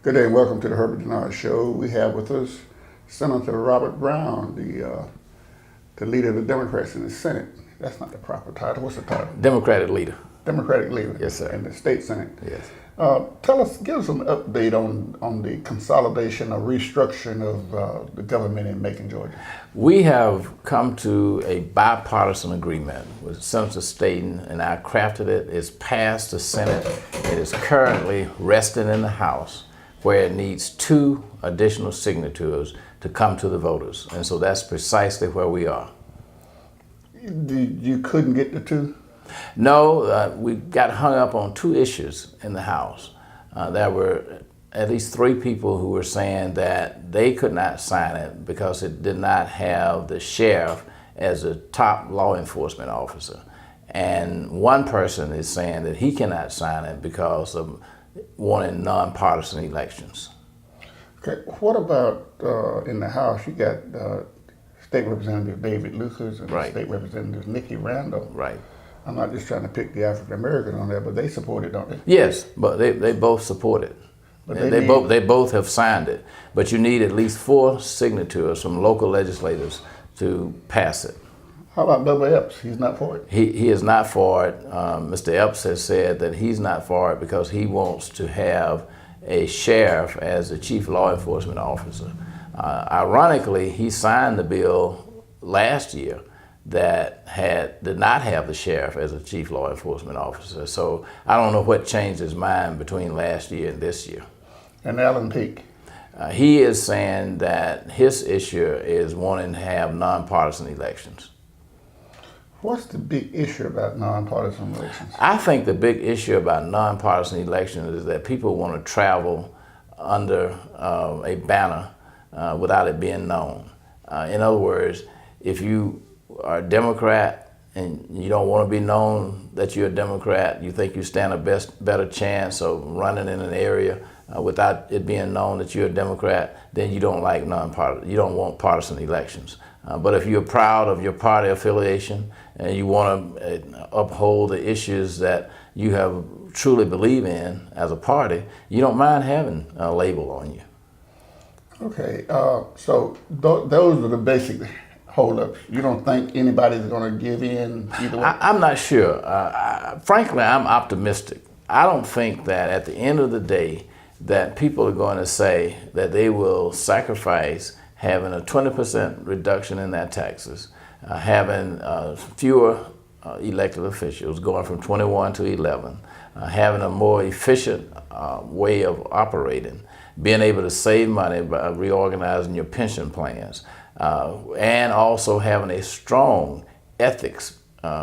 Good day and welcome to the Herbert Dennard Show. We have with us Senator Robert Brown, the leader of the Democrats in the Senate. That's not the proper title. What's the title? Democratic leader. Democratic leader. Yes, sir. In the state Senate. Yes. Give us an update on the consolidation or restructuring of the government in Macon, Georgia. We have come to a bipartisan agreement with Senator Staten, and I crafted it. It's passed the Senate. It is currently resting in the House, where it needs 2 additional signatures to come to the voters. And so that's precisely where we are. You couldn't get the 2? No, we got hung up on 2 issues in the House. There were at least 3 people who were saying that they could not sign it because it did not have the sheriff as a top law enforcement officer. And one person is saying that he cannot sign it because of wanting nonpartisan elections. Okay, what about in the House? You got State Representative David Lucas and Right. State Representative Nikki Randall. Right. I'm not just trying to pick the African American on there, but they support it, don't they? Yes, but they both support it. But They both have signed it. But you need at least 4 signatures from local legislators to pass it. How about Bubba Epps? He's not for it? He is not for it. Mr. Epps has said that he's not for it because he wants to have a sheriff as the chief law enforcement officer. Ironically, he signed the bill last year that did not have the sheriff as a chief law enforcement officer. So I don't know what changed his mind between last year and this year. And Alan Peake? He is saying that his issue is wanting to have nonpartisan elections. What's the big issue about nonpartisan elections? I think the big issue about nonpartisan elections is that people want to travel under a banner without it being known. In other words, if you are a Democrat and you don't want to be known that you're a Democrat, you think you stand a better chance of running in an area without it being known that you're a Democrat, then you don't like you don't want partisan elections. But if you're proud of your party affiliation and you want to uphold the issues that you have truly believe in as a party, you don't mind having a label on you. Okay, so those are the basic holdups. You don't think anybody's going to give in either way? I'm not sure. Frankly, I'm optimistic. I don't think that at the end of the day that people are going to say that they will sacrifice having a 20% reduction in their taxes, having fewer elected officials, going from 21 to 11, having a more efficient way of operating, being able to save money by reorganizing your pension plans, and also having a strong ethics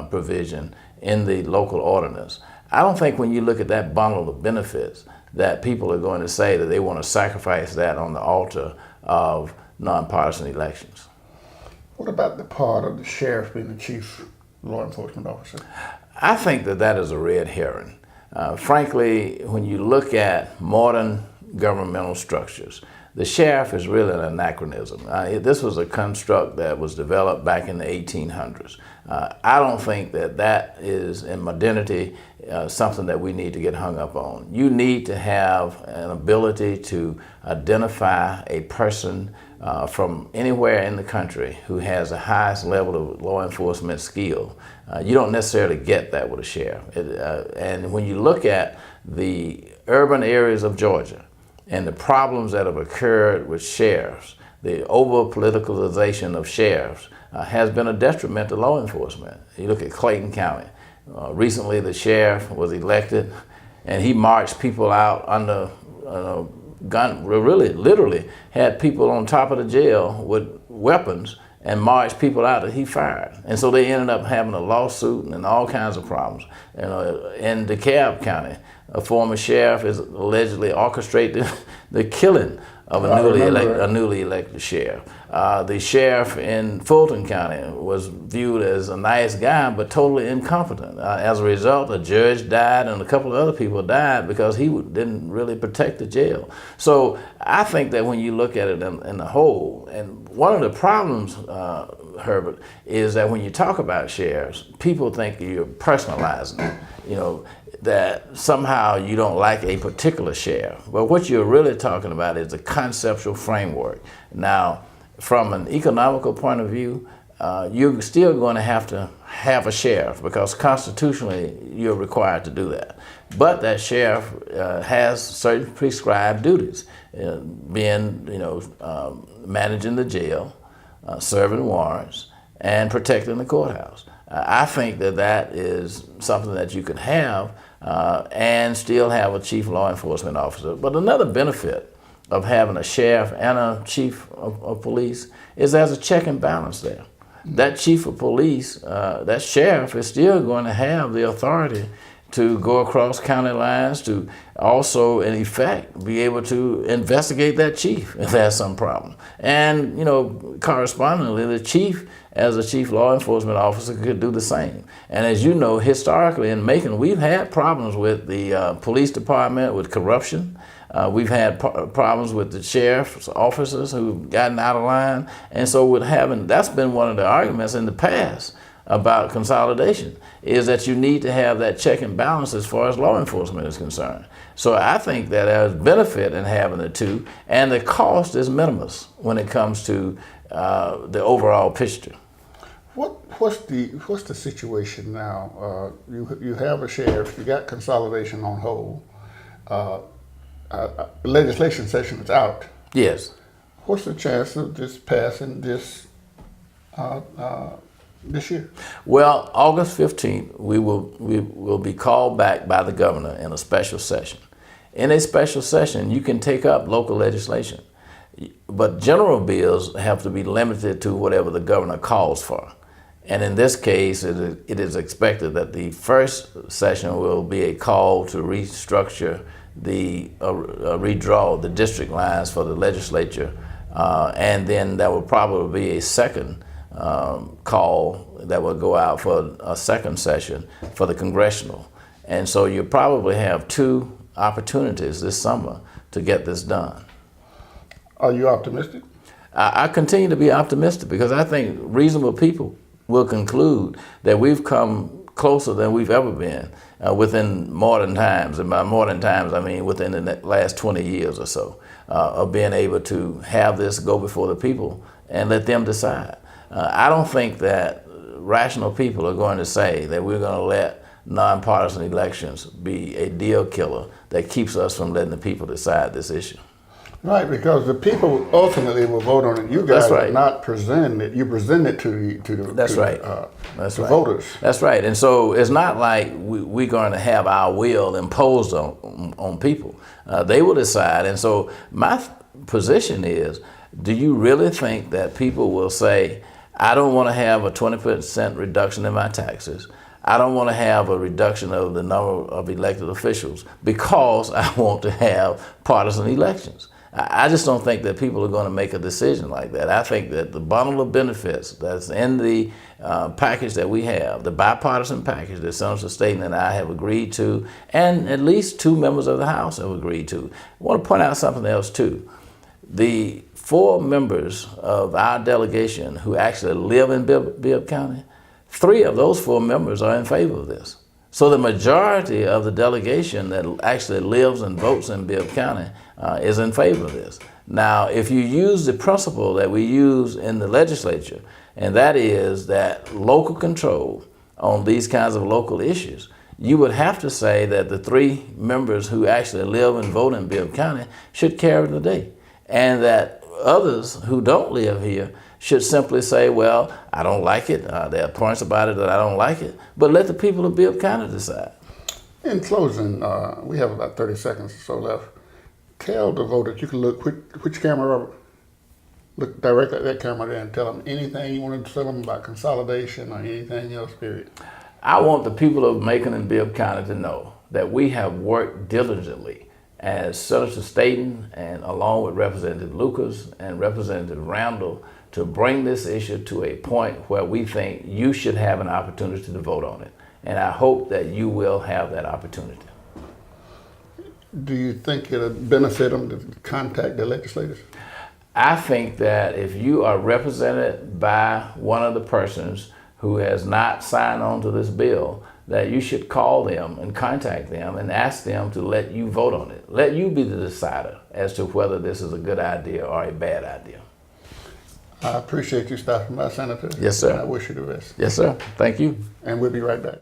provision in the local ordinance. I don't think when you look at that bundle of benefits that people are going to say that they want to sacrifice that on the altar of nonpartisan elections. What about the part of the sheriff being the chief law enforcement officer? I think that is a red herring. Frankly, when you look at modern governmental structures, the sheriff is really an anachronism. This was a construct that was developed back in the 1800s. I don't think that is in modernity something that we need to get hung up on. You need to have an ability to identify a person from anywhere in the country who has the highest level of law enforcement skill. You don't necessarily get that with a sheriff. And when you look at the urban areas of Georgia, and the problems that have occurred with sheriffs, the over-politicalization of sheriffs has been a detriment to law enforcement. You look at Clayton County. Recently the sheriff was elected and he marched people out under gun, really literally had people on top of the jail with weapons and marched people out that he fired. And so they ended up having a lawsuit and all kinds of problems. In DeKalb County, a former sheriff is allegedly orchestrated the killing of a newly elected sheriff. The sheriff in Fulton County was viewed as a nice guy, but totally incompetent. As a result, a judge died and a couple of other people died because he didn't really protect the jail. So I think that when you look at it in the whole, and one of the problems, Herbert, is that when you talk about sheriffs, people think you're personalizing it. You know, that somehow you don't like a particular sheriff. But what you're really talking about is the conceptual framework. Now, from an economical point of view, you're still going to have a sheriff because constitutionally you're required to do that. But that sheriff has certain prescribed duties, being, managing the jail, serving warrants, and protecting the courthouse. I think that is something that you can have and still have a chief law enforcement officer. But another benefit of having a sheriff and a chief of police is there's a check and balance there. That chief of police, that sheriff is still going to have the authority to go across county lines, to also, in effect, be able to investigate that chief if there's some problem. And, correspondingly, the chief, as a chief law enforcement officer, could do the same. And as you know, historically in Macon, we've had problems with the police department, with corruption. We've had problems with the sheriff's officers who've gotten out of line. And so that's been one of the arguments in the past about consolidation, is that you need to have that check and balance as far as law enforcement is concerned. So I think that there's benefit in having the two, and the cost is minimus when it comes to the overall picture. What's the situation now? You have a sheriff, you got consolidation on hold. Legislation session is out. Yes. What's the chance of this passing this year? Well, August 15th, we will be called back by the governor in a special session. In a special session, you can take up local legislation, but general bills have to be limited to whatever the governor calls for. And in this case, it is expected that the first session will be a call to restructure redraw the district lines for the legislature, and then there will probably be a second call that will go out for a second session for the congressional. And so you probably have two opportunities this summer to get this done. Are you optimistic? I continue to be optimistic because I think reasonable people will conclude that we've come closer than we've ever been within modern times. And by modern times, I mean within the last 20 years or so, of being able to have this go before the people and let them decide. I don't think that rational people are going to say that we're going to let nonpartisan elections be a deal killer that keeps us from letting the people decide this issue. Right, because the people ultimately will vote on it. You guys are not presenting it. You present it to the voters. That's right. And so it's not like we're going to have our will imposed on people. They will decide. And so my position is, do you really think that people will say, I don't want to have a 20% reduction in my taxes. I don't want to have a reduction of the number of elected officials because I want to have partisan elections. I just don't think that people are going to make a decision like that. I think that the bundle of benefits that's in the package that we have, the bipartisan package that Senator Staten and I have agreed to, and at least two members of the House have agreed to. I want to point out something else too. The 4 members of our delegation who actually live in Bibb County, 3 of those 4 members are in favor of this. So the majority of the delegation that actually lives and votes in Bibb County is in favor of this. Now, if you use the principle that we use in the legislature, and that is that local control on these kinds of local issues, you would have to say that the 3 members who actually live and vote in Bibb County should carry the day, and that others who don't live here should simply say, well, I don't like it. There are points about it that I don't like it, but let the people of Bibb County decide. In closing, we have about 30 seconds or so left. Tell the voters, you can look, which camera, Robert? Look directly at that camera there and tell them anything you want to tell them about consolidation or anything else, period. I want the people of Macon and Bibb County to know that we have worked diligently as Senator Staten and along with Representative Lucas and Representative Randall to bring this issue to a point where we think you should have an opportunity to vote on it. And I hope that you will have that opportunity. Do you think it'll benefit them to contact the legislators? I think that if you are represented by one of the persons who has not signed on to this bill, that you should call them and contact them and ask them to let you vote on it. Let you be the decider as to whether this is a good idea or a bad idea. I appreciate you stopping by, Senator. Yes, sir. And I wish you the best. Yes, sir. Thank you. And we'll be right back.